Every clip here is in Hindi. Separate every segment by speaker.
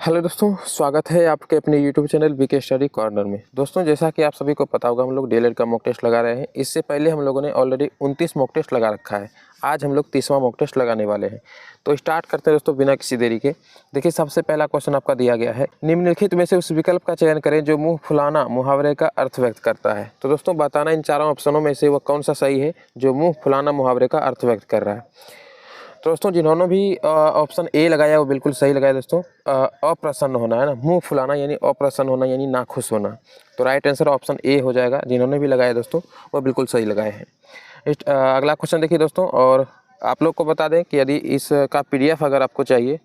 Speaker 1: हेलो दोस्तों, स्वागत है आपके अपने YouTube channel BK study corner में। दोस्तों, जैसा कि आप सभी को पता होगा, हम लोग डीएलएड का मॉक टेस्ट लगा रहे हैं। इससे पहले हम लोगों ने ऑलरेडी 29 मॉक टेस्ट लगा रखा है। आज हम लोग 30वां मॉक टेस्ट लगाने वाले हैं। तो स्टार्ट करते हैं दोस्तों बिना किसी देरी के। देखिए, सबसे पहला क्वेश्चन आपका दिया गया है, निम्नलिखित में से उस विकल्प का चयन करें जो मुँह फुलाना मुहावरे का अर्थ व्यक्त करता है। तो दोस्तों, बताना इन चारों ऑप्शनों में से वह कौन सा सही है जो मुँह फुलाना मुहावरे का अर्थ व्यक्त कर रहा है। तो दोस्तों, जिन्होंने भी ऑप्शन ए लगाया वो बिल्कुल सही लगाया दोस्तों। अप्रसन्न होना है ना, मुंह फुलाना यानी अप्रसन्न होना यानी नाखुश होना। तो राइट आंसर ऑप्शन ए हो जाएगा। जिन्होंने भी लगाया दोस्तों वो बिल्कुल सही लगाए हैं। अगला क्वेश्चन देखिए दोस्तों, और आप लोग को बता दें कि यदि इसका पीडीएफ अगर आपको चाहिए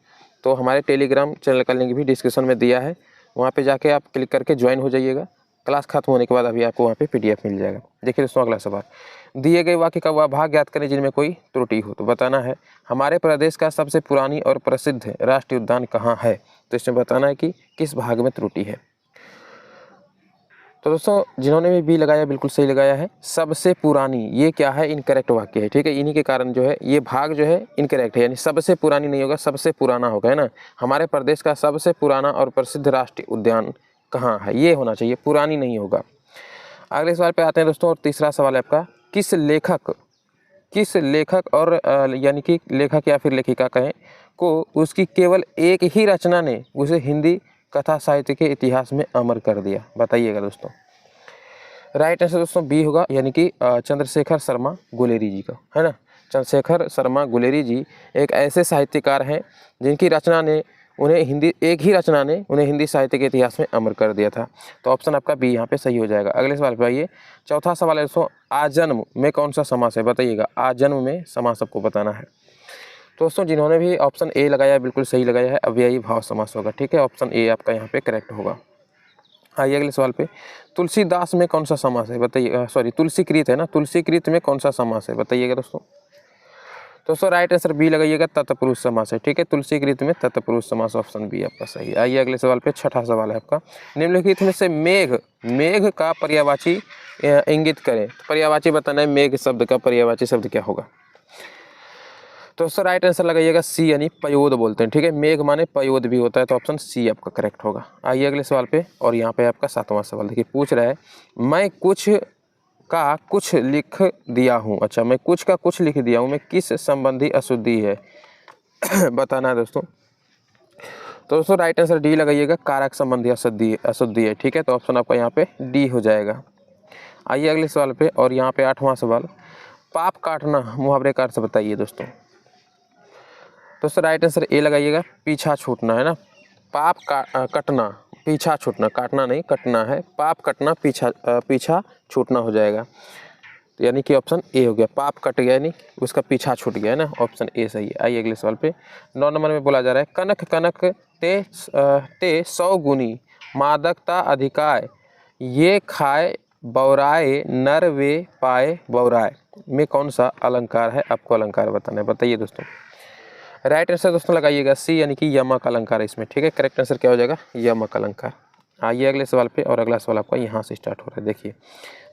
Speaker 1: तो हमारे टेलीग्राम चैनल का लिंक भी डिस्क्रिप्शन में दिया है। वहाँ पर जाके आप क्लिक करके ज्वाइन हो जाइएगा। क्लास खत्म होने के बाद अभी आपको वहाँ पे पीडीएफ मिल जाएगा। देखिए दोस्तों, अगला सवाल, दिए गए वाक्य का वह भाग याद करें जिनमें कोई त्रुटि हो। तो बताना है, हमारे प्रदेश का सबसे पुरानी और प्रसिद्ध राष्ट्रीय उद्यान कहाँ है। तो इसमें बताना है कि किस भाग में त्रुटि है। तो दोस्तों, जिन्होंने भी बी लगाया बिल्कुल सही लगाया है। सबसे पुरानी, ये क्या है, इनकरेक्ट वाक्य है। ठीक है, इन्हीं के कारण जो है ये भाग जो है इनकरेक्ट है, यानी सबसे पुरानी नहीं होगा, सबसे पुराना होगा, है ना। हमारे प्रदेश का सबसे पुराना और प्रसिद्ध राष्ट्रीय उद्यान कहाँ है, ये होना चाहिए, पुरानी नहीं होगा। अगले सवाल पे आते हैं दोस्तों, और तीसरा सवाल है आपका, किस लेखक और यानी कि लेखक या फिर लेखिका कहें को उसकी केवल एक ही रचना ने उसे हिंदी कथा साहित्य के इतिहास में अमर कर दिया। बताइएगा दोस्तों। राइट आंसर दोस्तों बी होगा, यानी कि चंद्रशेखर शर्मा गुलेरी जी का, है ना। चंद्रशेखर शर्मा गुलेरी जी एक ऐसे साहित्यकार हैं जिनकी रचना ने एक ही रचना ने उन्हें हिंदी साहित्य के इतिहास में अमर कर दिया था। तो ऑप्शन आपका बी यहाँ पे सही हो जाएगा। अगले सवाल पे आइए। चौथा सवाल है दोस्तों, आजन्म में कौन सा समास है। बताइएगा, आजन्म में समास आपको बताना है। तो दोस्तों, जिन्होंने भी ऑप्शन ए लगाया बिल्कुल सही लगाया है, अव्ययी भाव समास होगा। ठीक है, ऑप्शन ए आपका यहाँ पे करेक्ट होगा। आइए अगले सवाल पे, तुलसीदास में कौन सा समास है। बताइएगा, सॉरी तुलसीकृत है ना, तुलसीकृत में कौन सा समास है। बताइएगा दोस्तों राइट आंसर बी लगाइएगा, तत्पुरुष समास है। ठीक है, तुलसीकृत में तत्पुरुष समास, ऑप्शन बी आपका सही है। आइए अगले सवाल पे, छठा सवाल है आपका, निम्नलिखित में से मेघ का पर्यायवाची इंगित करें। पर्यायवाची बताना है, मेघ शब्द का पर्यायवाची शब्द क्या होगा। तो दोस्तों राइट आंसर लगाइएगा सी, यानी पयोद बोलते हैं। ठीक है, मेघ माने पयोद भी होता है, तो ऑप्शन सी आपका करेक्ट होगा। आइए अगले सवाल पे, और यहाँ पे आपका सातवां सवाल देखिए, पूछ रहा है, मैं कुछ का कुछ लिख दिया हूँ। अच्छा, मैं कुछ का कुछ लिख दिया हूँ, मैं किस संबंधी अशुद्धि है बताना है दोस्तों। तो दोस्तों राइट आंसर डी लगाइएगा, कारक संबंधी अशुद्धि है। ठीक है, तो ऑप्शन आपका यहाँ पे डी हो जाएगा। आइए अगले सवाल पे, और यहाँ पे आठवां सवाल, पाप काटना मुहावरे का अर्थ बताइए दोस्तों। राइट आंसर ए लगाइएगा, पीछा छूटना, है ना। पाप कटना, पीछा छूटना, काटना नहीं कटना है, पाप कटना पीछा छूटना हो जाएगा। तो यानी कि ऑप्शन ए हो गया, पाप कट गया यानी उसका पीछा छूट गया, है ना। ऑप्शन ए सही है। आइए अगले सवाल पे, 9 नंबर में बोला जा रहा है, कनक कनक ते 100 गुनी मादकता अधिकाय, ये खाए बौराए नर वे पाए बौराए में कौन सा अलंकार है। आपको अलंकार बताना है। बताइए दोस्तों। राइट आंसर दोस्तों लगाइएगा सी, यानी कि यमक अलंकार है इसमें। ठीक है, करेक्ट आंसर क्या हो जाएगा, यमक अलंकार। आइए अगले सवाल पे, और अगला सवाल आपका यहाँ से स्टार्ट हो रहा है। देखिए,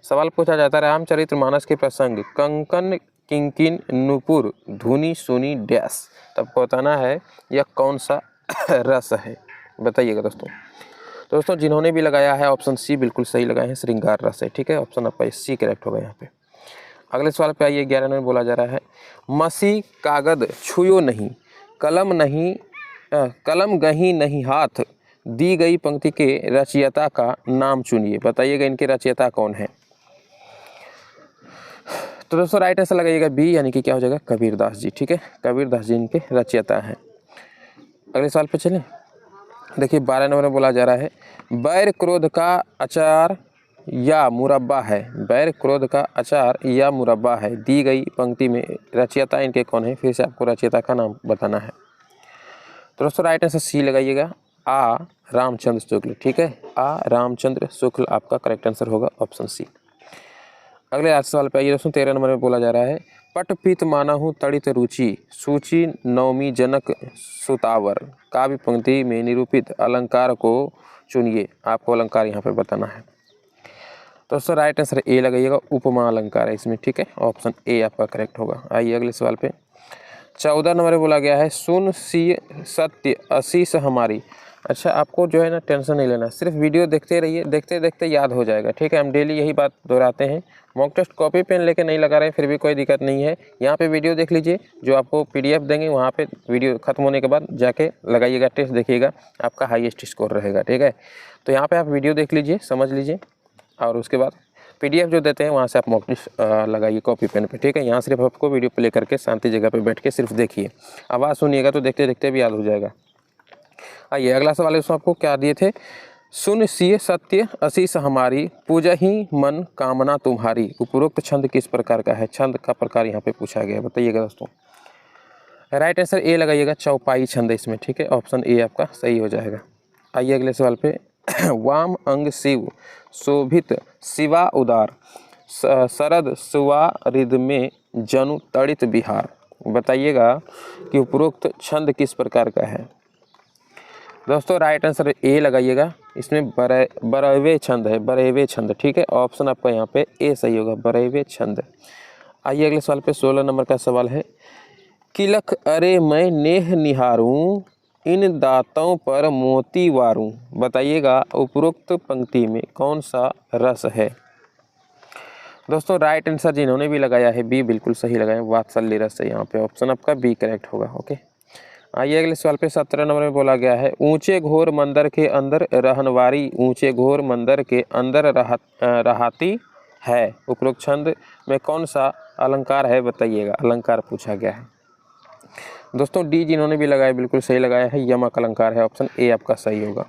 Speaker 1: सवाल पूछा जाता है, रामचरितमानस के प्रसंग कंकन किंकिन नुपुर धुनी सुनी डैश। तब बताना है यह कौन सा रस है। बताइएगा दोस्तों। तो दोस्तों, जिन्होंने भी लगाया है ऑप्शन सी बिल्कुल सही लगाए हैं, श्रृंगार रस है। ठीक है, ऑप्शन आपका सी करेक्ट होगा यहाँ पे। अगले सवाल पे आइए, 11 में बोला जा रहा है, मसी कागद छुयो नहीं, कलम गही नहीं हाथ, दी गई पंक्ति के रचयिता का नाम चुनिए। बताइएगा इनके रचयिता कौन है। तो दोस्तों राइट आंसर लगाइएगा बी, यानी कि क्या हो जाएगा, कबीरदास जी। ठीक है, कबीरदास जी इनके रचयिता हैं। अगले सवाल पे चलें। देखिए, 12 नंबर में बोला जा रहा है, बैर क्रोध का अचार या मुरब्बा है। बैर क्रोध का अचार या मुरब्बा है, दी गई पंक्ति में रचयिता इनके कौन है। फिर से आपको रचयिता का नाम बताना है। तो दोस्तों राइट आंसर सी लगाइएगा, आ रामचंद्र शुक्ल। ठीक है, आ रामचंद्र शुक्ल आपका करेक्ट आंसर होगा, ऑप्शन सी। अगले सवाल पे आइए दोस्तों, 13 नंबर में बोला जा रहा है, पट पीत मानहु तड़ित रुचि, सूची नवमी जनक सुतावर, काव्य पंक्ति में निरूपित अलंकार को चुनिए। आपको अलंकार यहाँ पे बताना है। तो दोस्तों राइट आंसर ए लगाइएगा, उपमा अलंकार है इसमें। ठीक है, ऑप्शन ए आपका करेक्ट होगा। आइए अगले सवाल पे, 14 नंबर में बोला गया है, सुन सी सत्य असीस हमारी, अच्छा, आपको जो है ना टेंशन नहीं लेना, सिर्फ वीडियो देखते रहिए, देखते देखते याद हो जाएगा, ठीक है। हम डेली यही बात दोहराते हैं। मॉक टेस्ट कॉपी पेन लेके नहीं लगा रहे हैं फिर भी कोई दिक्कत नहीं है, यहाँ पे वीडियो देख लीजिए, जो आपको PDF देंगे वहाँ पे वीडियो खत्म होने के बाद जाके लगाइएगा, टेस्ट देखिएगा, आपका हाईएस्ट स्कोर रहेगा, ठीक है। तो यहाँ पर आप वीडियो देख लीजिए, समझ लीजिए, और उसके बाद PDF जो देते हैं वहाँ से आप मॉक टेस्ट लगाइए कॉपी पेन पे, ठीक है। यहाँ सिर्फ आपको वीडियो प्ले करके शांति जगह पे बैठ के सिर्फ देखिए, आवाज़ सुनिएगा तो देखते देखते भी याद हो जाएगा। आइए अगला सवाल है, उसमें आपको क्या दिए थे, सुन सिय सत्य आशीष हमारी, पूजा ही मन कामना तुम्हारी। उपरोक्त छंद किस प्रकार का है? छंद का प्रकार यहाँ पे पूछा गया है, बताइएगा दोस्तों। राइट आंसर ए लगाइएगा, चौपाई छंद है इसमें, ठीक है। ऑप्शन ए आपका सही हो जाएगा। आइए अगले सवाल पे वाम अंग शिव शोभित शिवा उदार, शरद सुवारिद में जनु तड़ित बिहार। बताइएगा कि उपरोक्त छंद किस प्रकार का है। दोस्तों राइट आंसर ए लगाइएगा, इसमें बरहवे छंद है, बरहवे छंद, ठीक है। ऑप्शन आपका यहाँ पे ए सही होगा, बरहवे छंद। आइए अगले सवाल पे 16 नंबर का सवाल है, किलख अरे मैं नेह निहारूं, इन दांतों पर मोती वारूं। बताइएगा उपरोक्त पंक्ति में कौन सा रस है। दोस्तों राइट आंसर जिन्होंने भी लगाया है बी बिल्कुल सही लगाए, वात्सल्य रस है यहाँ पे, ऑप्शन आपका बी करेक्ट होगा, ओके। आइए अगले सवाल पे 17 नंबर में बोला गया है, ऊंचे घोर मंदिर के अंदर रहनवारी, ऊंचे घोर मंदिर के अंदर रहाती है। उपरोक्त छंद में कौन सा अलंकार है? बताइएगा, अलंकार पूछा गया है। दोस्तों डी जिन्होंने भी लगाया बिल्कुल सही लगाया है, यमक अलंकार है, ऑप्शन ए आपका सही होगा,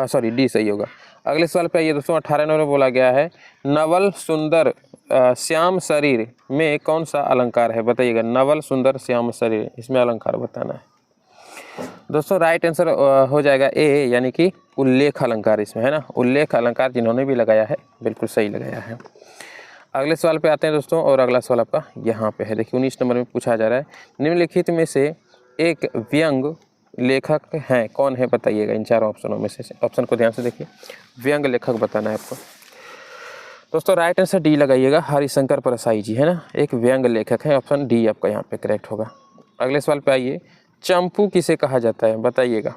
Speaker 1: सॉरी डी सही होगा। अगले सवाल पे आइए दोस्तों, 18 नंबर में बोला गया है, नवल सुंदर श्याम शरीर में कौन सा अलंकार है? बताइएगा, नवल सुंदर श्याम शरीर, इसमें अलंकार बताना है। दोस्तों राइट आंसर हो जाएगा ए, यानी कि उल्लेख अलंकार इसमें है ना, उल्लेख अलंकार जिन्होंने भी लगाया है बिल्कुल सही लगाया है। अगले सवाल पे आते हैं दोस्तों, और अगला सवाल आपका यहाँ पे है, देखिए 19 नंबर में पूछा जा रहा है, निम्नलिखित में से एक व्यंग लेखक हैं, कौन है? बताइएगा इन चारों ऑप्शनों में से, ऑप्शन को ध्यान से देखिए, व्यंग लेखक बताना है आपको। दोस्तों राइट आंसर डी लगाइएगा, हरिशंकर परसाई जी है ना, एक व्यंग लेखक है, ऑप्शन डी आपका यहाँ पे करेक्ट होगा। अगले सवाल पे आइए, चंपू किसे कहा जाता है? बताइएगा।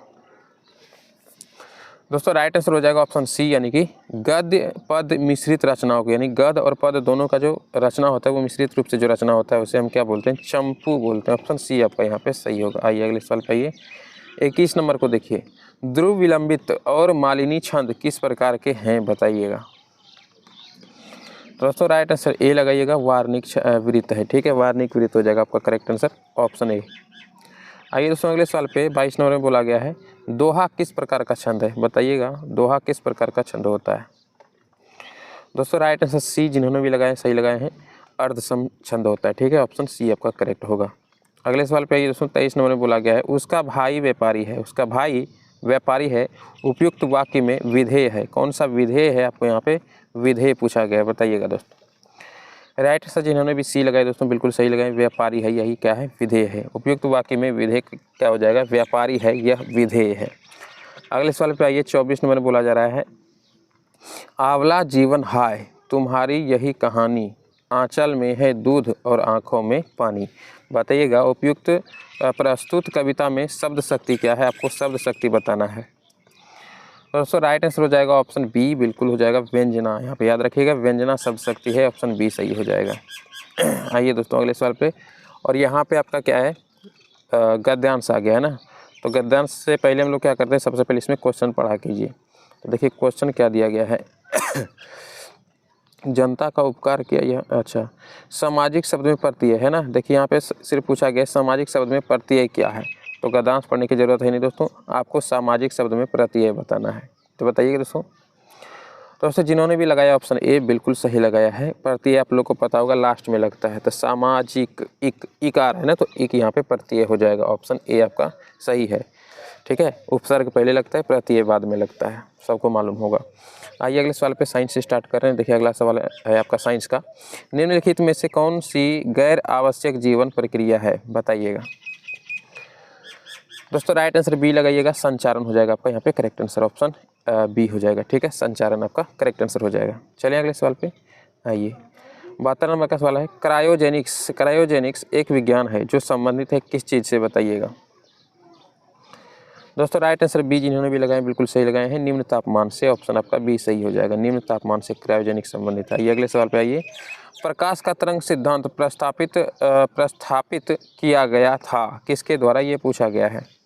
Speaker 1: दोस्तों राइट आंसर हो जाएगा ऑप्शन सी, यानी कि गद्य पद मिश्रित रचनाओं को, यानी गद्य और पद दोनों का जो रचना होता है वो मिश्रित रूप से जो रचना होता है उसे हम क्या बोलते हैं? चंपू बोलते हैं, ऑप्शन सी आपका यहाँ पे सही होगा। आइए अगले सवाल पे आइए, 21 नंबर को देखिए, ध्रुव विलंबित और मालिनी छंद किस प्रकार के हैं? बताइएगा। दोस्तों राइट आंसर ए लगाइएगा, वार्णिक वृत्त है, ठीक है, वार्णिक वृत्त हो जाएगा आपका करेक्ट आंसर, ऑप्शन ए। आइए दोस्तों अगले सवाल पे 22 नंबर में बोला गया है, दोहा किस प्रकार का छंद है? बताइएगा, दोहा किस प्रकार का छंद होता है। दोस्तों राइट आंसर सी जिन्होंने भी लगाए सही लगाए हैं, अर्धसम छंद होता है, ठीक है, ऑप्शन सी आपका करेक्ट होगा। अगले सवाल पे आइए दोस्तों, 23 नंबर में बोला गया है, उसका भाई व्यापारी है, उसका भाई व्यापारी है, उपयुक्त वाक्य में विधेय है, कौन सा विधेय है? आपको यहाँ पे विधेय पूछा गया है, बताइएगा दोस्तों। राइट आंसर जिन्होंने भी सी लगाए दोस्तों बिल्कुल सही लगाए, व्यापारी है, यही क्या है? विधेय है। उपयुक्त वाक्य में विधेय क्या हो जाएगा? व्यापारी है, यह विधेय है। अगले सवाल पे आइए, 24 नंबर बोला जा रहा है, आंवला जीवन हाय तुम्हारी यही कहानी, आंचल में है दूध और आँखों में पानी। बताइएगा उपयुक्त प्रस्तुत कविता में शब्द शक्ति क्या है? आपको शब्द शक्ति बताना है। दोस्तों राइट आंसर हो जाएगा ऑप्शन बी बिल्कुल हो जाएगा, व्यंजना, यहाँ पे याद रखिएगा, व्यंजना शब्द शक्ति है, ऑप्शन बी सही हो जाएगा। आइए दोस्तों अगले सवाल पे, और यहाँ पे आपका क्या है? गद्यांश आ गया है ना, तो गद्यांश से पहले हम लोग क्या करते हैं, सबसे पहले इसमें क्वेश्चन पढ़ा कीजिए। तो देखिए क्वेश्चन क्या दिया गया है, जनता का उपकार किया यह, अच्छा, सामाजिक शब्द में प्रत्यय है ना, देखिए यहाँ पे सिर्फ पूछा गया सामाजिक शब्द में प्रत्यय क्या है, तो गद्यांश पढ़ने की जरूरत है नहीं दोस्तों, आपको सामाजिक शब्द में प्रत्यय बताना है। तो बताइए दोस्तों जिन्होंने भी लगाया ऑप्शन ए बिल्कुल सही लगाया है, प्रत्यय आप लोग को पता होगा लास्ट में लगता है, तो सामाजिक इकार है ना, तो इक यहाँ पे प्रत्यय हो जाएगा, ऑप्शन ए आपका सही है, ठीक है। उपसर्ग पहले लगता है, प्रत्यय बाद में लगता है, सबको मालूम होगा। आइए अगले सवाल पे साइंस से स्टार्ट कर रहे हैं। देखिए अगला सवाल है आपका साइंस का, निम्नलिखित में से कौन सी गैर आवश्यक जीवन प्रक्रिया है? बताइएगा। दोस्तों राइट आंसर बी लगाइएगा, संचारण हो जाएगा आपका यहाँ पे करेक्ट आंसर, ऑप्शन बी हो जाएगा, ठीक है, संचारण आपका करेक्ट आंसर हो जाएगा। चलिए अगले सवाल पे आइए, 72 नंबर का सवाल है, क्रायोजेनिक्स एक विज्ञान है जो संबंधित है किस चीज़ से? बताइएगा। दोस्तों राइट आंसर बी जिन्होंने भी लगाए बिल्कुल सही लगाए हैं, निम्न तापमान से, ऑप्शन आपका बी सही हो जाएगा, निम्न तापमान से क्रायोजेनिक संबंधित है। ये अगले सवाल पे आइए, प्रकाश का तरंग सिद्धांत प्रस्थापित किया गया था, किसके द्वारा, ये पूछा गया है।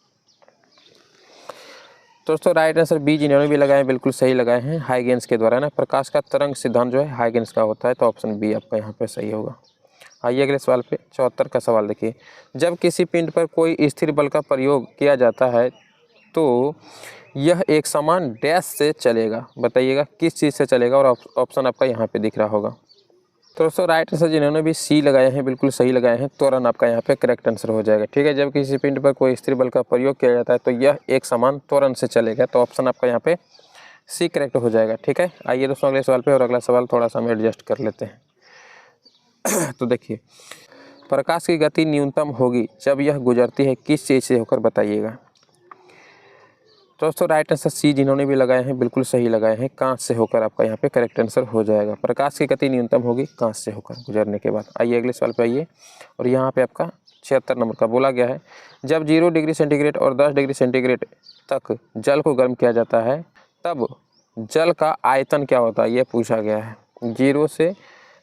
Speaker 1: दोस्तों राइट आंसर बी जिन्होंने भी लगाए बिल्कुल सही लगाए हैं, हाइगेंस के द्वारा ना, प्रकाश का तरंग सिद्धांत जो है हाइगेंस का होता है, तो ऑप्शन बी आपका यहाँ पे सही होगा। आइए अगले सवाल पे 74 का सवाल देखिए, जब किसी पिंड पर कोई स्थिर बल का प्रयोग किया जाता है तो यह एक समान डैश से चलेगा, बताइएगा किस चीज़ से चलेगा, और ऑप्शन आपका यहाँ पे दिख रहा होगा। तो दोस्तों राइट आंसर जिन्होंने भी सी लगाए हैं बिल्कुल सही लगाए हैं, त्वरण आपका यहाँ पे करेक्ट आंसर हो जाएगा। ठीक है, जब किसी पिंड पर कोई स्थिर बल का प्रयोग किया जाता है तो यह एक समान त्वरण से चलेगा, तो ऑप्शन आपका यहाँ पे सी करेक्ट हो जाएगा। ठीक है, आइए दोस्तों अगले सवाल पे, और अगला सवाल थोड़ा सा हम एडजस्ट कर लेते हैं। तो देखिए, प्रकाश की गति न्यूनतम होगी जब यह गुजरती है किस चीज़ से होकर, बताइएगा। दोस्तों राइट आंसर सी जिन्होंने भी लगाए हैं बिल्कुल सही लगाए हैं, कांच से होकर आपका यहाँ पे करेक्ट आंसर हो जाएगा। प्रकाश की गति न्यूनतम होगी कांच से होकर गुजरने के बाद। आइए अगले सवाल पे आइए, और यहाँ पे आपका 76 नंबर का बोला गया है, जब 0 डिग्री सेंटीग्रेड और 10 डिग्री सेंटीग्रेड तक जल को गर्म किया जाता है तब जल का आयतन क्या होता है, ये पूछा गया है। 0 से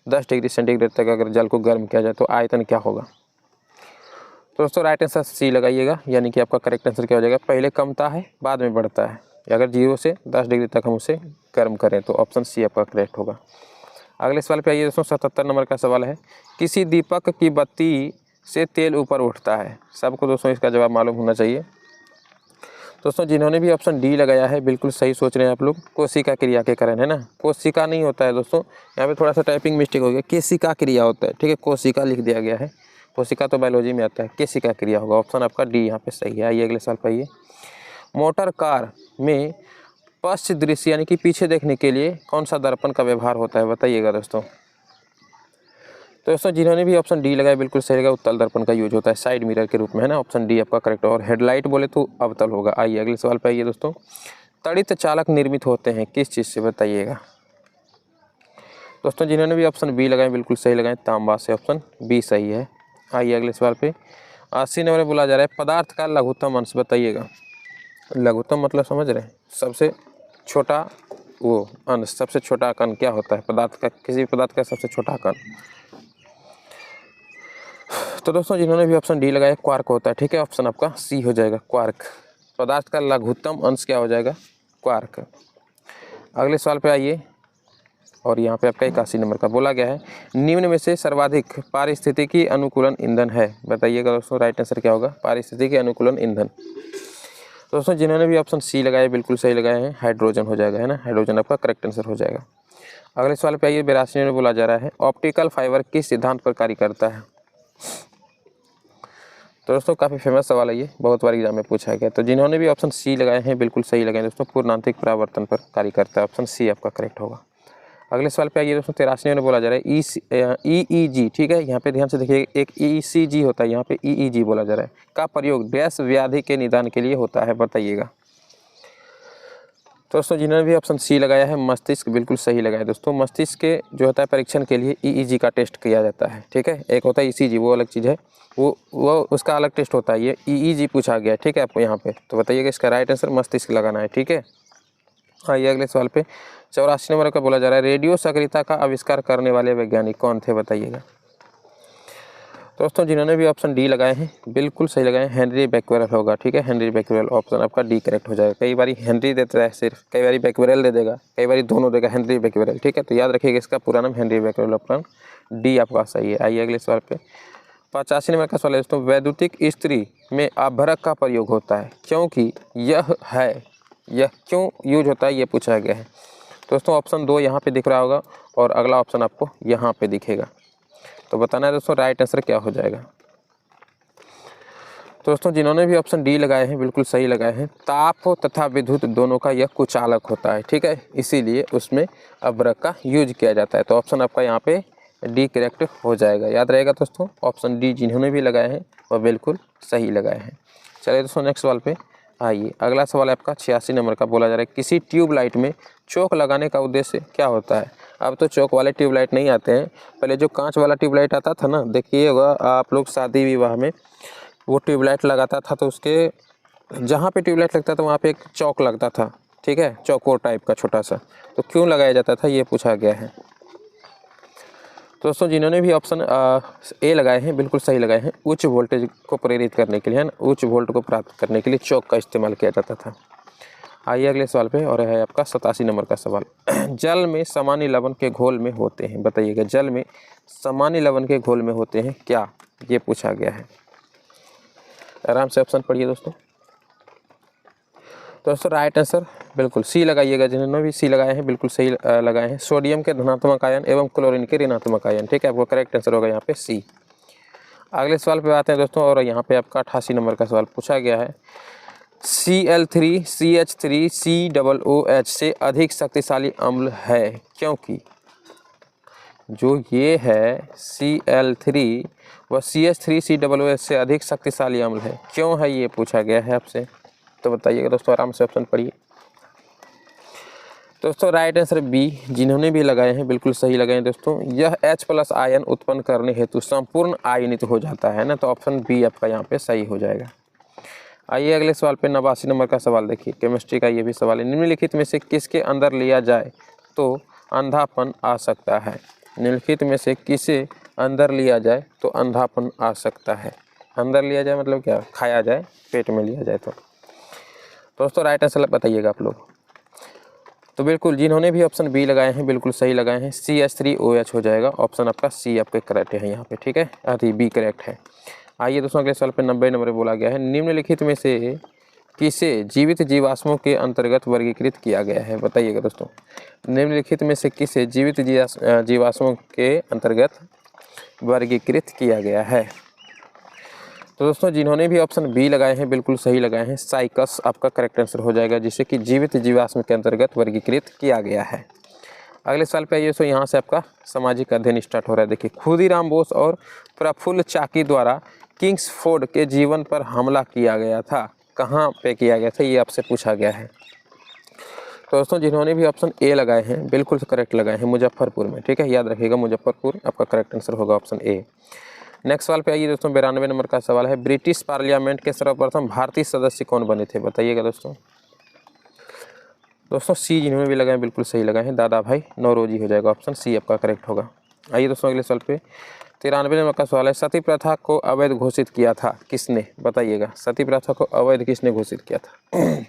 Speaker 1: 10 डिग्री सेंटीग्रेड तक अगर जल को गर्म किया जाए तो आयतन क्या होगा। तो दोस्तों राइट आंसर सी लगाइएगा, यानी कि आपका करेक्ट आंसर क्या हो जाएगा, पहले कमता है बाद में बढ़ता है, अगर 0 से 10 डिग्री तक हम उसे गर्म करें तो ऑप्शन सी आपका करेक्ट होगा। अगले सवाल पे आइए दोस्तों, 77 नंबर का सवाल है, किसी दीपक की बत्ती से तेल ऊपर उठता है, सबको दोस्तों इसका जवाब मालूम होना चाहिए। दोस्तों जिन्होंने भी ऑप्शन डी लगाया है बिल्कुल सही सोच रहे हैं आप लोग, कोशिका क्रिया के कारण, है ना, कोशिका नहीं होता है दोस्तों, यहाँ पे थोड़ा सा टाइपिंग मिस्टेक हो गया, केशिका क्रिया होता है। ठीक है, कोशिका लिख दिया गया है, कोशिका तो बायोलॉजी में आता है, केशिका क्रिया होगा, ऑप्शन आपका डी यहाँ पे सही है। आइए अगले सवाल पे आइए, मोटर कार में पश्च दृश्य यानी कि पीछे देखने के लिए कौन सा दर्पण का व्यवहार होता है, बताइएगा दोस्तों। तो दोस्तों जिन्होंने भी ऑप्शन डी लगाया बिल्कुल सही लगा, उत्तल दर्पण का यूज होता है साइड मिरर के रूप में, है ना, ऑप्शन डी आपका करेक्ट। और हेडलाइट बोले तो अवतल होगा। आइए अगले सवाल पे आइए दोस्तों, तड़ित चालक निर्मित होते हैं किस चीज़ से, बताइएगा। दोस्तों जिन्होंने भी ऑप्शन बी लगाए बिल्कुल सही लगाए, तांबा से, ऑप्शन बी सही है। आइए अगले सवाल पे 80 नंबर बोला जा रहा है, पदार्थ का लघुत्तम अंश, बताइएगा। लघुत्तम मतलब समझ रहे हैं, सबसे छोटा वो अंश, सबसे छोटा कण क्या होता है पदार्थ का, किसी पदार्थ का सबसे छोटा कण। तो दोस्तों जिन्होंने भी ऑप्शन डी लगाया क्वार्क होता है। ठीक है, ऑप्शन आपका सी हो जाएगा, क्वार्क। पदार्थ का लघुत्तम अंश क्या हो जाएगा, क्वार्क। अगले सवाल पे आइए, और यहाँ पे आपका 81 नंबर का बोला गया है, निम्न में से सर्वाधिक पारिस्थितिकी अनुकूलन ईंधन है, बताइएगा दोस्तों। राइट आंसर क्या होगा, पारिस्थितिकी अनुकूलन ईंधन। दोस्तों जिन्होंने भी ऑप्शन सी लगाए बिल्कुल सही लगाए हैं, हाइड्रोजन हो जाएगा, है ना, हाइड्रोजन आपका करेक्ट आंसर हो जाएगा। अगले सवाल पे आइए, 82 में बोला जा रहा है, ऑप्टिकल फाइबर किस सिद्धांत पर कार्य करता है। तो दोस्तों काफ़ी फेमस सवाल है ये, बहुत बार एग्जाम में पूछा गया। तो जिन्होंने भी ऑप्शन सी लगाए हैं बिल्कुल सही लगाए दोस्तों, पूर्णांतिक परावर्तन पर कार्य करता है, ऑप्शन सी आपका करेक्ट होगा। अगले सवाल पे आइए दोस्तों, 83 में बोला जा रहा है EEG। ठीक है, यहाँ पे ध्यान से देखिए, एक ECG होता है, यहाँ पे EEG बोला जा रहा है, का प्रयोग डैश व्याधि के निदान के लिए होता है, बताइएगा। दोस्तों जिन्होंने भी ऑप्शन सी लगाया है, मस्तिष्क, बिल्कुल सही लगाया दोस्तों। मस्तिष्क के जो होता है परीक्षण के लिए EEG का टेस्ट किया जाता है। ठीक है, एक होता है ECG, वो अलग चीज़ है, वो उसका अलग टेस्ट होता है, ये EEG पूछा गया है। ठीक है, आपको यहाँ पे तो बताइएगा, इसका राइट आंसर मस्तिष्क लगाना है। ठीक है, आइए अगले सवाल पे 84 नंबर का बोला जा रहा है, रेडियो सक्रियता का आविष्कार करने वाले वैज्ञानिक कौन थे, बताइएगा। दोस्तों जिन्होंने भी ऑप्शन डी लगाए हैं बिल्कुल सही लगाए हैं, हेनरी बैक्वेरेल होगा। ठीक है, हेनरी बैक्वेरेल, ऑप्शन आपका डी करेक्ट हो जाएगा। कई बार हेनरी देता है सिर्फ, कई बार बैक्वेरेल दे देगा, कई बार दोनों देगा, हेनरी बैक्वेरेल। ठीक है, तो याद रखिएगा इसका पूरा नाम हेनरी बैक्वेरेल, ऑप्शन डी आपका सही है। आइए अगले सवाल पे 85 नंबर का सवाल है दोस्तों, वैद्युतिक इस्त्री में आभरक का प्रयोग होता है क्योंकि यह क्यों यूज होता है, ये पूछा गया है। दोस्तों ऑप्शन 2 यहाँ पे दिख रहा होगा, और अगला ऑप्शन आपको यहाँ पे दिखेगा, तो बताना है दोस्तों राइट आंसर क्या हो जाएगा। दोस्तों जिन्होंने भी ऑप्शन डी लगाए हैं बिल्कुल सही लगाए हैं, ताप तथा विद्युत दोनों का यह कुचालक होता है। ठीक है, इसीलिए उसमें अभ्रक का यूज किया जाता है, तो ऑप्शन आपका यहाँ पे डी करेक्ट हो जाएगा। याद रहेगा दोस्तों, ऑप्शन डी जिन्होंने भी लगाए हैं वह बिल्कुल सही लगाए हैं। चलिए दोस्तों नेक्स्ट सवाल पे आइए, अगला सवाल है आपका 86 नंबर का बोला जा रहा है, किसी ट्यूबलाइट में चौक लगाने का उद्देश्य क्या होता है। अब तो चौक वाले ट्यूबलाइट नहीं आते हैं, पहले जो कांच वाला ट्यूबलाइट आता था ना, देखिएगा आप लोग शादी विवाह में वो ट्यूबलाइट लगाता था, तो उसके जहाँ पे ट्यूबलाइट लगता था वहाँ पे एक चौक लगता था, ठीक है, चौकोर टाइप का छोटा सा, तो क्यों लगाया जाता था ये पूछा गया है। तो दोस्तों जिन्होंने भी ऑप्शन ए लगाए हैं बिल्कुल सही लगाए हैं। उच्च वोल्टेज को प्रेरित करने के लिए, है ना, उच्च वोल्ट को प्राप्त करने के लिए चौक का इस्तेमाल किया जाता था। आइए अगले सवाल पे, और है आपका 87 नंबर का सवाल। जल में सामान्य लवण के घोल में होते हैं, बताइएगा, जल में सामान्य लवण के घोल में होते हैं क्या, ये पूछा गया है। आराम से ऑप्शन पढ़िए दोस्तों। तो दोस्तों राइट आंसर बिल्कुल सी लगाइएगा, जिन्होंने भी सी लगाए हैं बिल्कुल सही लगाए हैं। सोडियम के धनात्मक आयन एवं क्लोरीन के ऋणात्मक आयन, ठीक है, आपको करेक्ट आंसर होगा यहाँ पे सी। अगले सवाल पे आते हैं दोस्तों, और यहाँ पे आपका 88 नंबर का सवाल पूछा गया है। Cl3 CH3 COOH से अधिक शक्तिशाली अम्ल है क्योंकि, जो ये है Cl3 व CH3 COOH से अधिक शक्तिशाली अम्ल है, क्यों है ये पूछा गया है आपसे। तो बताइएगा दोस्तों, आराम से ऑप्शन पढ़िए। दोस्तों राइट आंसर बी, जिन्होंने भी लगाए हैं बिल्कुल सही लगाए हैं दोस्तों। यह H+ आयन उत्पन्न करने हेतु संपूर्ण आयनित हो जाता है ना, तो ऑप्शन बी आपका यहाँ पे सही हो जाएगा। आइए अगले सवाल पे 89 नंबर का सवाल देखिए, केमिस्ट्री का ये भी सवाल है। निम्नलिखित में से किसके अंदर लिया जाए तो अंधापन आ सकता है। निम्नलिखित में से किसे अंदर लिया जाए तो अंधापन आ सकता है। अंदर लिया जाए मतलब क्या, खाया जाए, पेट में लिया जाए। तो दोस्तों राइट आंसर बताइएगा आप लोग। तो बिल्कुल जिन्होंने भी ऑप्शन बी लगाए हैं बिल्कुल सही लगाए हैं। CH3OH हो जाएगा, ऑप्शन आपका सी आपके करेक्ट है यहाँ पे, ठीक है, अभी बी करेक्ट है। आइए दोस्तों अगले सवाल पे 90 नंबर बोला गया है। निम्नलिखित में से किसे जीवित जीवाश्मों के अंतर्गत वर्गीकृत किया गया है, बताइएगा दोस्तों। निम्नलिखित में से किसे जीवित जीवाश्मों के अंतर्गत वर्गीकृत किया गया है। तो दोस्तों जिन्होंने भी ऑप्शन बी लगाए हैं बिल्कुल सही लगाए हैं। साइकस आपका करेक्ट आंसर हो जाएगा, जिसे कि जीवित जीवाश्म के अंतर्गत वर्गीकृत किया गया है। अगले साल पे आइए, सो यहाँ से आपका सामाजिक अध्ययन स्टार्ट हो रहा है। देखिए, खुदीराम बोस और प्रफुल्ल चाकी द्वारा किंग्सफोर्ड के जीवन पर हमला किया गया था, कहाँ पे किया गया था, ये आपसे पूछा गया है। तो दोस्तों जिन्होंने भी ऑप्शन ए लगाए हैं बिल्कुल करेक्ट लगाए हैं, मुजफ्फरपुर में, ठीक है, याद रखिएगा मुजफ्फरपुर आपका करेक्ट आंसर होगा, ऑप्शन ए। नेक्स्ट सवाल पे आइए दोस्तों, 92 नंबर का सवाल है। ब्रिटिश पार्लियामेंट के सर्वप्रथम भारतीय सदस्य कौन बने थे, बताइएगा दोस्तों। दोस्तों सी जिन्होंने भी लगाए बिल्कुल सही लगाए हैं, दादा भाई नौरोजी हो जाएगा, ऑप्शन सी आपका करेक्ट होगा। आइए दोस्तों अगले सवाल पे 93 नंबर का सवाल है। सती प्रथा को अवैध घोषित किया था किसने, बताइएगा। सती प्रथा को अवैध किसने घोषित किया था।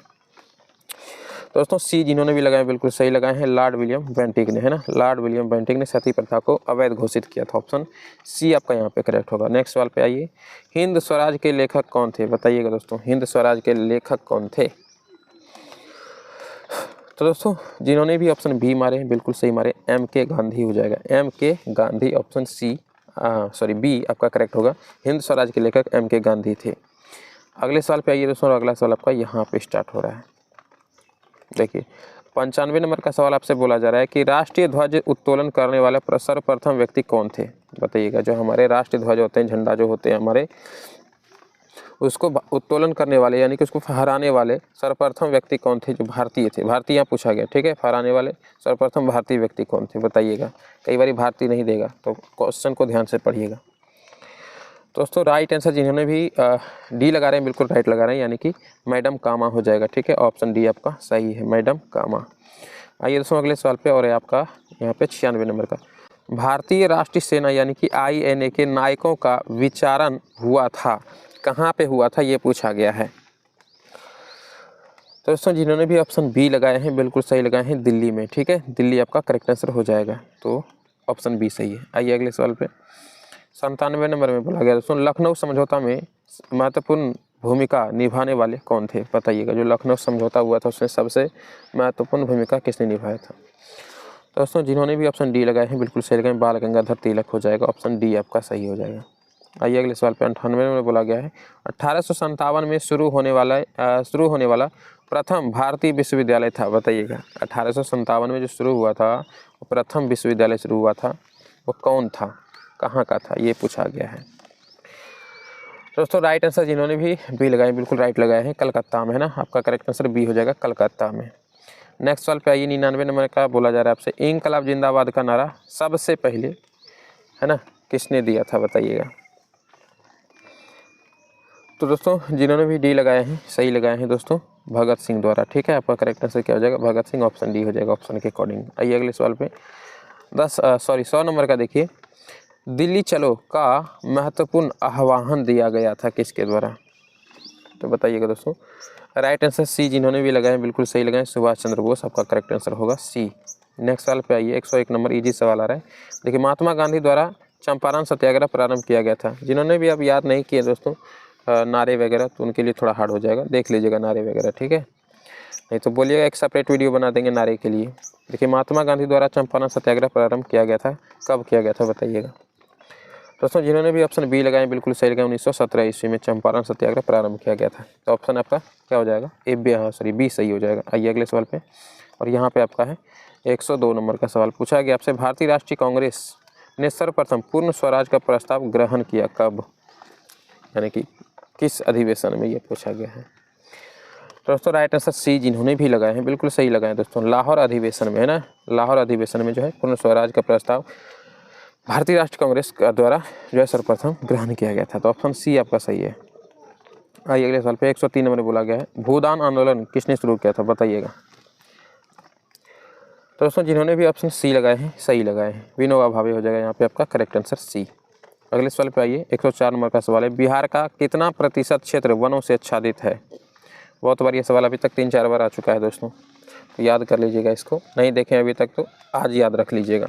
Speaker 1: दोस्तों सी जिन्होंने भी लगाए बिल्कुल सही लगाए हैं, लॉर्ड विलियम बेंटिक ने, है ना, लॉर्ड विलियम बेंटिक ने सती प्रथा को अवैध घोषित किया था, ऑप्शन सी आपका यहाँ पे करेक्ट होगा। नेक्स्ट सवाल पे आइए, हिंद स्वराज के लेखक कौन थे, बताइएगा दोस्तों। हिंद स्वराज के लेखक कौन थे। तो दोस्तों जिन्होंने भी ऑप्शन बी मारे हैं बिल्कुल सही मारे, MK गांधी हो जाएगा, MK Gandhi, option C sorry B आपका करेक्ट होगा। हिंद स्वराज के लेखक MK गांधी थे। अगले सवाल पे आइए दोस्तों, अगला सवाल आपका यहाँ पे स्टार्ट हो रहा है। देखिए 95 नंबर का सवाल आपसे बोला जा रहा है कि राष्ट्रीय ध्वज उत्तोलन करने वाले सर्वप्रथम व्यक्ति कौन थे, बताइएगा। जो हमारे राष्ट्रीय ध्वज होते हैं, झंडा जो होते हैं हमारे, उसको उत्तोलन करने वाले यानी कि उसको फहराने वाले सर्वप्रथम व्यक्ति कौन थे जो भारतीय थे। भारतीय यहाँ पूछा गया, ठीक है, फहराने वाले सर्वप्रथम भारतीय व्यक्ति कौन थे, बताइएगा। कई बार भारतीय नहीं देगा, तो क्वेश्चन को ध्यान से पढ़िएगा। दोस्तों राइट आंसर जिन्होंने भी डी लगा रहे हैं बिल्कुल राइट लगा रहे हैं, यानी कि मैडम कामा हो जाएगा, ठीक है, ऑप्शन डी आपका सही है, मैडम कामा। आइए दोस्तों अगले सवाल पे, और है आपका यहाँ पे 96 नंबर का। भारतीय राष्ट्रीय सेना यानी कि INA के नायकों का विचारण हुआ था, कहाँ पे हुआ था, ये पूछा गया है। तो दोस्तों जिन्होंने भी ऑप्शन बी लगाए हैं बिल्कुल सही लगाए हैं, दिल्ली में, ठीक है, दिल्ली आपका करेक्ट आंसर हो जाएगा, तो ऑप्शन बी सही है। आइए अगले सवाल पे 97 नंबर में बोला गया दोस्तों, लखनऊ समझौता में महत्वपूर्ण भूमिका निभाने वाले कौन थे, बताइएगा। जो लखनऊ समझौता हुआ था उसमें सबसे महत्वपूर्ण भूमिका किसने निभाया था। दोस्तों जिन्होंने भी ऑप्शन डी लगाए हैं बिल्कुल सही लगाए, बाल गंगाधर तिलक हो जाएगा, ऑप्शन डी आपका सही हो जाएगा। आइए अगले सवाल पे 98 में बोला गया है, 1857 में शुरू होने वाला प्रथम भारतीय विश्वविद्यालय था, बताइएगा। 1857 में जो शुरू हुआ था वो प्रथम विश्वविद्यालय शुरू हुआ था, वो कौन था, कहाँ का था, ये पूछा गया है। दोस्तों राइट आंसर जिन्होंने भी बी लगाए बिल्कुल राइट लगाए हैं, कलकत्ता में, है ना, आपका करेक्ट आंसर बी हो जाएगा, कलकत्ता में। नेक्स्ट सवाल पे आइए 99 नंबर का बोला जा रहा है आपसे, इंकलाब जिंदाबाद का नारा सबसे पहले, है ना, किसने दिया था, बताइएगा। तो दोस्तों जिन्होंने भी डी लगाए हैं सही लगाए हैं दोस्तों, भगत सिंह द्वारा। ठीक है, आपका करेक्ट आंसर क्या हो जाएगा? भगत सिंह, ऑप्शन डी हो जाएगा ऑप्शन के अकॉर्डिंग। आइए अगले सवाल पे 100 नंबर का देखिए, दिल्ली चलो का महत्वपूर्ण आह्वान दिया गया था किसके द्वारा? तो बताइएगा दोस्तों। राइट आंसर सी, जिन्होंने भी लगाए बिल्कुल सही लगाए, सुभाष चंद्र बोस, आपका करेक्ट आंसर होगा सी। नेक्स्ट सवाल पे आइए, 101 नंबर इजी सवाल आ रहा है। देखिए, महात्मा गांधी द्वारा चंपारण सत्याग्रह प्रारंभ किया गया था। जिन्होंने भी आप याद नहीं किए दोस्तों नारे वगैरह, तो उनके लिए थोड़ा हार्ड हो जाएगा, देख लीजिएगा नारे वगैरह। ठीक है, नहीं तो बोलिएगा एक सेपरेट वीडियो बना देंगे नारे के लिए। देखिए, महात्मा गांधी द्वारा चंपारण सत्याग्रह प्रारंभ किया गया था, कब किया गया था बताइएगा दोस्तों। जिन्होंने भी ऑप्शन बी लगाए बिल्कुल सही लगाए, 1917 ईस्वी में चंपारण सत्याग्रह प्रारंभ किया गया था। तो ऑप्शन आपका क्या हो जाएगा? बी सही हो जाएगा। आइए अगले सवाल पे, और यहाँ पे आपका है 102 नंबर का सवाल पूछा गया आपसे, भारतीय राष्ट्रीय कांग्रेस ने सर्वप्रथम पूर्ण स्वराज का प्रस्ताव ग्रहण किया कब? यानी कि किस अधिवेशन में ये पूछा गया है? दोस्तों राइट आंसर सी, जिन्होंने भी लगाए हैं बिल्कुल सही लगाए दोस्तों, लाहौर अधिवेशन में है ना, लाहौर अधिवेशन में जो है पूर्ण स्वराज का प्रस्ताव भारतीय राष्ट्रीय कांग्रेस द्वारा जो है सर्वप्रथम ग्रहण किया गया था। तो ऑप्शन सी आपका सही है। आइए अगले सवाल पे 103 नंबर बोला गया है, भूदान आंदोलन किसने शुरू किया था बताइएगा। तो दोस्तों जिन्होंने भी ऑप्शन सी लगाए हैं सही लगाए हैं, विनोबा भावे हो जाएगा यहाँ पे आपका करेक्ट आंसर सी। अगले सवाल पे आइए, 104 नंबर का सवाल है, बिहार का कितना प्रतिशत क्षेत्र वनों से आच्छादित है? बहुत बार ये सवाल अभी तक 3-4 बार आ चुका है दोस्तों, तो याद कर लीजिएगा इसको, नहीं देखें अभी तक तो आज याद रख लीजिएगा।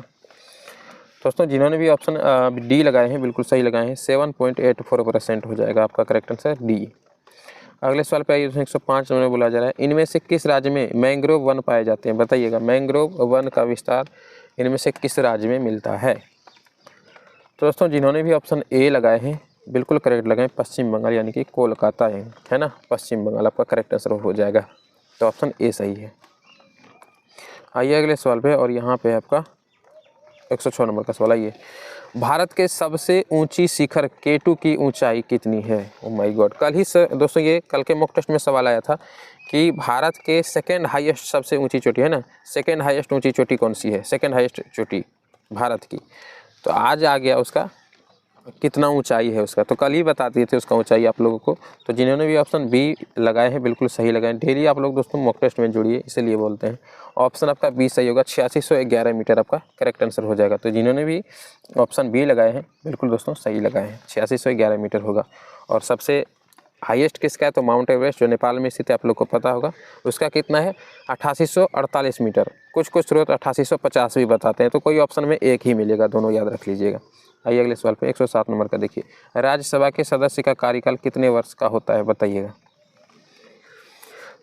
Speaker 1: दोस्तों जिन्होंने भी ऑप्शन डी लगाए हैं बिल्कुल सही लगाए हैं, 7.84% हो जाएगा आपका करेक्ट आंसर डी। अगले सवाल पे आइए, 105 नंबर बोला जा रहा है, इनमें से किस राज्य में मैंग्रोव वन पाए जाते हैं बताइएगा। मैंग्रोव वन का विस्तार इनमें से किस राज्य में मिलता है? तो दोस्तों जिन्होंने भी ऑप्शन ए लगाए हैं बिल्कुल करेक्ट लगाएं, पश्चिम बंगाल यानी कि कोलकाता है ना, पश्चिम बंगाल आपका करेक्ट आंसर हो जाएगा। तो ऑप्शन ए सही है। आइए अगले सवाल पे, और यहाँ पे आपका 106 नंबर का सवाल है, भारत के सबसे ऊंची शिखर K2 की ऊंचाई कितनी है? ओ माय गॉड, कल ही दोस्तों ये कल के मॉक टेस्ट में सवाल आया था कि भारत के सेकेंड हाईएस्ट सबसे ऊंची चोटी है ना, सेकेंड हाईएस्ट ऊंची चोटी कौन सी है, सेकेंड हाईएस्ट चोटी भारत की। तो आज आ गया उसका कितना ऊंचाई है उसका, तो कल ही बता दिए थे उसका ऊंचाई आप लोगों को। तो जिन्होंने भी ऑप्शन बी लगाए हैं बिल्कुल सही लगाए। डेली आप लोग दोस्तों मॉक टेस्ट में जुड़िए, इसलिए बोलते हैं। ऑप्शन आपका बी सही होगा, 8611 मीटर आपका करेक्ट आंसर हो जाएगा। तो जिन्होंने भी ऑप्शन बी लगाए हैं बिल्कुल दोस्तों सही लगाए हैं, 8611 मीटर होगा। और सबसे हाईएस्ट किसका है? तो माउंट एवरेस्ट जो नेपाल में स्थित है, आप लोग को पता होगा, उसका कितना है 8848 मीटर। कुछ स्रोत 8850 भी बताते हैं, तो कोई ऑप्शन में एक ही मिलेगा, दोनों याद रख लीजिएगा। आइए अगले सवाल पे 107 नंबर का देखिए, राज्यसभा के सदस्य का कार्यकाल कितने वर्ष का होता है बताइएगा।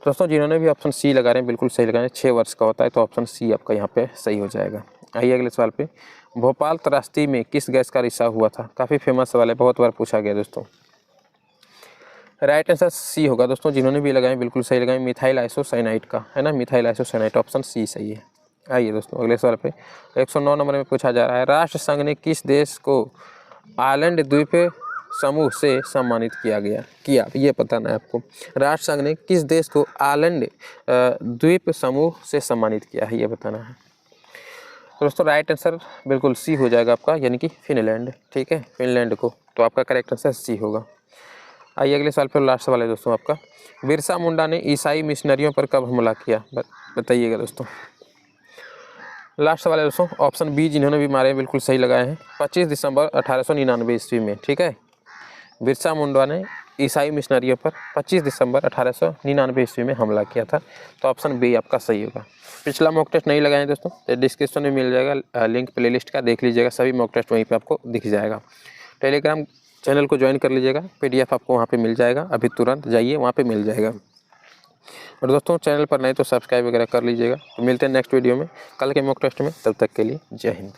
Speaker 1: दोस्तों जिन्होंने भी ऑप्शन सी लगा रहे हैं बिल्कुल सही लगा रहे हैं, 6 वर्ष का होता है। तो ऑप्शन सी आपका यहाँ पे सही हो जाएगा। आइए अगले सवाल पे, भोपाल त्रासदी में किस गैस का रिसाव हुआ था? काफ़ी फेमस सवाल है, बहुत बार पूछा गया दोस्तों। राइट आंसर सी होगा दोस्तों, जिन्होंने भी लगाए बिल्कुल सही लगाए, मिथाइल आइसोसाइनाइड का है ना, मिथाइल आइसोसाइनाइड, ऑप्शन सी सही है। आइए दोस्तों अगले सवाल पे 109 नंबर में पूछा जा रहा है, राष्ट्र संघ ने किस देश को आइलैंड द्वीप समूह से सम्मानित किया ये बताना है आपको। राष्ट्र संघ ने किस देश को आइलैंड द्वीप समूह से सम्मानित किया है, ये बताना है। तो दोस्तों राइट आंसर बिल्कुल सी हो जाएगा आपका, यानी कि फिनलैंड। ठीक है, फिनलैंड को, तो आपका करेक्ट आंसर सी होगा। आइए अगले सवाल पर, लास्ट सवाल है दोस्तों आपका, बिरसा मुंडा ने ईसाई मिशनरियों पर कब हमला किया बताइएगा दोस्तों। लास्ट सवाल है दोस्तों, ऑप्शन बी, जिन्होंने भी मारे बिल्कुल सही लगाए हैं, 25 दिसंबर 1899 ईस्वी में। ठीक है, बिरसा मुंडा ने ईसाई मिशनरियों पर 25 दिसंबर 1899 ईस्वी में हमला किया था। तो ऑप्शन बी आपका सही होगा। पिछला मॉक टेस्ट नहीं लगाए दोस्तों, तो डिस्क्रिप्शन में मिल जाएगा लिंक प्लेलिस्ट का, देख लीजिएगा, सभी मॉक टेस्ट वहीं पे आपको दिख जाएगा। टेलीग्राम चैनल को ज्वाइन कर लीजिएगा, PDF आपको वहाँ पे मिल जाएगा, अभी तुरंत जाइए वहाँ पे मिल जाएगा। और दोस्तों चैनल पर नहीं तो सब्सक्राइब वगैरह कर लीजिएगा। तो मिलते हैं नेक्स्ट वीडियो में कल के मॉक टेस्ट में, तब तक के लिए जय हिंद।